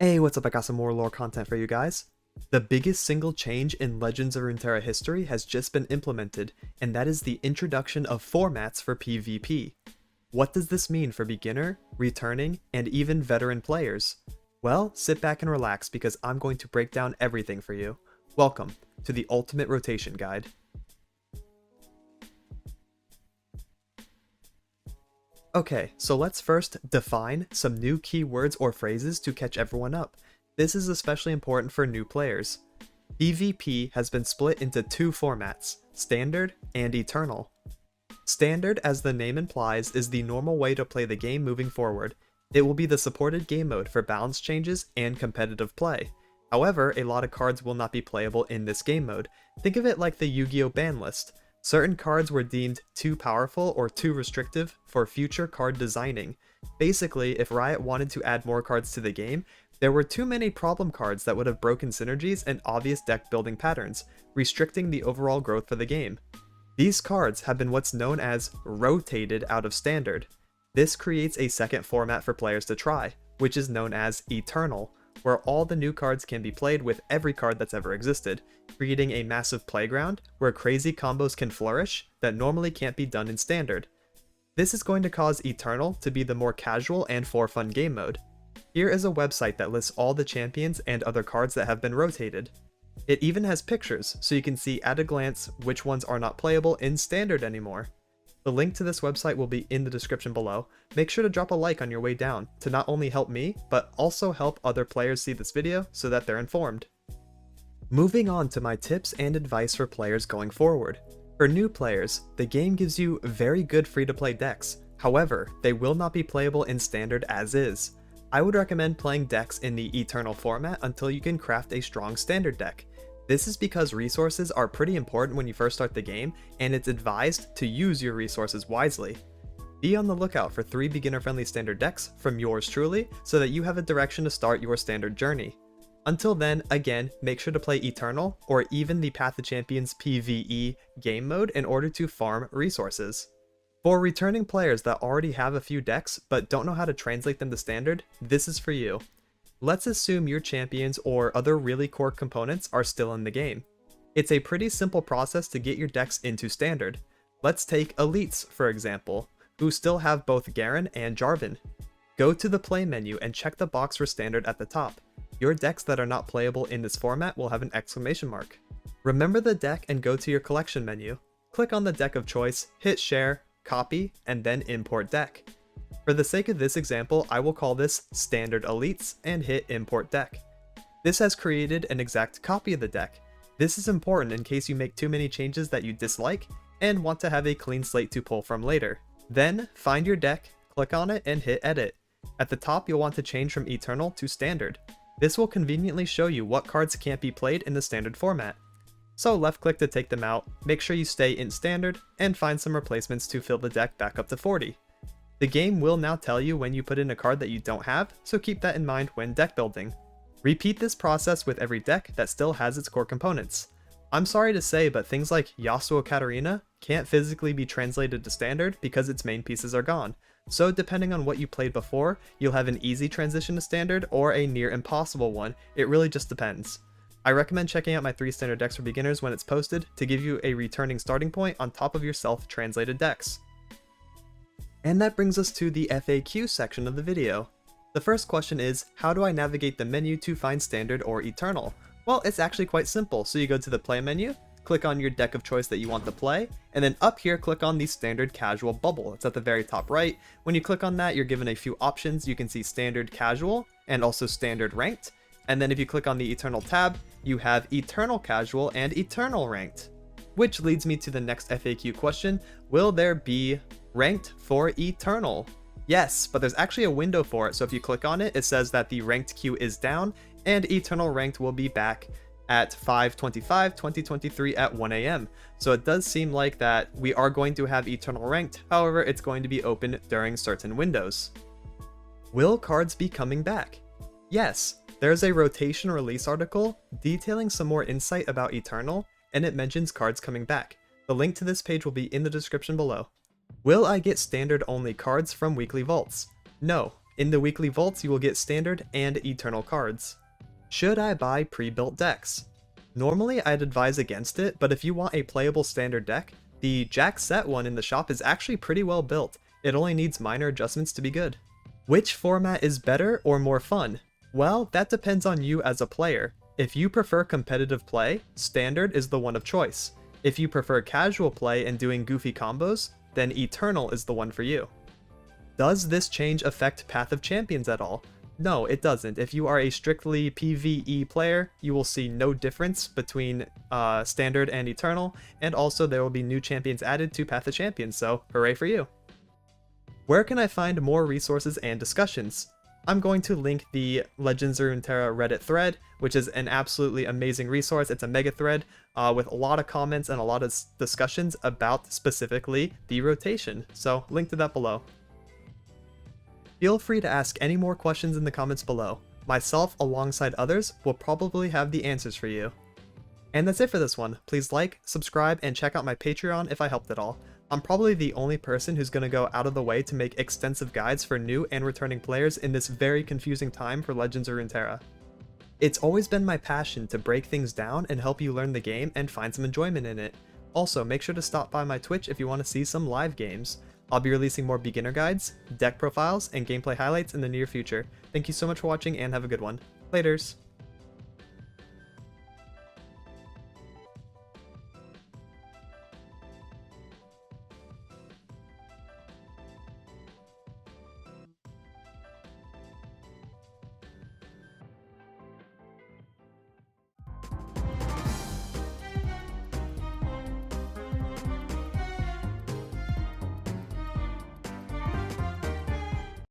Hey, what's up? I got some more lore content for you guys. The biggest single change in Legends of Runeterra history has just been implemented, and that is the introduction of formats for PvP. What does this mean for beginner, returning, and even veteran players? Well, sit back and relax because I'm going to break down everything for you. Welcome to the Ultimate Rotation Guide. Okay, so let's first define some new keywords or phrases to catch everyone up. This is especially important for new players. PvP has been split into two formats, Standard and Eternal. Standard, as the name implies, is the normal way to play the game moving forward. It will be the supported game mode for balance changes and competitive play. However, a lot of cards will not be playable in this game mode. Think of it like the Yu-Gi-Oh! Ban list. Certain cards were deemed too powerful or too restrictive for future card designing. Basically, if Riot wanted to add more cards to the game, there were too many problem cards that would have broken synergies and obvious deck building patterns, restricting the overall growth for the game. These cards have been what's known as rotated out of Standard. This creates a second format for players to try, which is known as Eternal, where all the new cards can be played with every card that's ever existed, creating a massive playground where crazy combos can flourish that normally can't be done in Standard. This is going to cause Eternal to be the more casual and for fun game mode. Here is a website that lists all the champions and other cards that have been rotated. It even has pictures, so you can see at a glance which ones are not playable in Standard anymore. The link to this website will be in the description below. Make sure to drop a like on your way down to not only help me, but also help other players see this video so that they're informed. Moving on to my tips and advice for players going forward. For new players, the game gives you very good free-to-play decks. However, they will not be playable in Standard as is. I would recommend playing decks in the Eternal format until you can craft a strong Standard deck. This is because resources are pretty important when you first start the game, and it's advised to use your resources wisely. Be on the lookout for 3 beginner-friendly Standard decks from yours truly, so that you have a direction to start your Standard journey. Until then, again, make sure to play Eternal, or even the Path of Champions PvE game mode in order to farm resources. For returning players that already have a few decks, but don't know how to translate them to Standard, this is for you. Let's assume your champions or other really core components are still in the game. It's a pretty simple process to get your decks into Standard. Let's take Elites, for example, who still have both Garen and Jarvan. Go to the play menu and check the box for Standard at the top. Your decks that are not playable in this format will have an exclamation mark. Remember the deck and go to your collection menu. Click on the deck of choice, hit share, copy, and then import deck. For the sake of this example, I will call this Standard Elites and hit Import Deck. This has created an exact copy of the deck. This is important in case you make too many changes that you dislike and want to have a clean slate to pull from later. Then, find your deck, click on it, and hit Edit. At the top, you'll want to change from Eternal to Standard. This will conveniently show you what cards can't be played in the Standard format. So left click to take them out, make sure you stay in Standard, and find some replacements to fill the deck back up to 40. The game will now tell you when you put in a card that you don't have, so keep that in mind when deck building. Repeat this process with every deck that still has its core components. I'm sorry to say, but things like Yasuo Katarina can't physically be translated to Standard because its main pieces are gone. So depending on what you played before, you'll have an easy transition to Standard or a near impossible one. It really just depends. I recommend checking out my 3 Standard decks for beginners when it's posted to give you a returning starting point on top of your self-translated decks. And that brings us to the FAQ section of the video. The first question is, how do I navigate the menu to find Standard or Eternal? Well, it's actually quite simple. So you go to the play menu, click on your deck of choice that you want to play, and then up here click on the Standard Casual bubble. It's at the very top right. When you click on that, you're given a few options. You can see Standard Casual and also Standard Ranked. And then if you click on the Eternal tab, you have Eternal Casual and Eternal Ranked. Which leads me to the next FAQ question, will there be Ranked for Eternal? Yes, but there's actually a window for it, so if you click on it, it says that the Ranked queue is down, and Eternal Ranked will be back at 5/25/2023 at 1 AM. So it does seem like that we are going to have Eternal Ranked, however, it's going to be open during certain windows. Will cards be coming back? Yes, there's a rotation release article detailing some more insight about Eternal, and it mentions cards coming back. The link to this page will be in the description below. Will I get Standard only cards from weekly vaults? No, In the weekly vaults, you will get standard and eternal cards. Should I buy pre-built decks? Normally, I'd advise against it, but if you want a playable standard deck, the Jack Set one in the shop is actually pretty well built. It only needs minor adjustments to be good. Which format is better or more fun? Well, that depends on you as a player. If you prefer competitive play, standard is the one of choice. If you prefer casual play and doing goofy combos, then eternal is the one for you. Does this change affect Path of Champions at all? No, it doesn't. If you are a strictly PvE player, you will see no difference between standard and eternal, and also there will be new champions added to Path of Champions, so hooray for you. Where can I find more resources and discussions? I'm going to link the Legends of Runeterra Reddit thread, which is an absolutely amazing resource. It's a mega thread with a lot of comments and a lot of discussions about specifically the rotation, so link to that below. Feel free to ask any more questions in the comments below. Myself, alongside others, will probably have the answers for you. And that's it for this one. Please like, subscribe, and check out my Patreon if I helped at all. I'm probably the only person who's going to go out of the way to make extensive guides for new and returning players in this very confusing time for Legends of Runeterra. It's always been my passion to break things down and help you learn the game and find some enjoyment in it. Also, make sure to stop by my Twitch if you want to see some live games. I'll be releasing more beginner guides, deck profiles, and gameplay highlights in the near future. Thank you so much for watching and have a good one. Laters!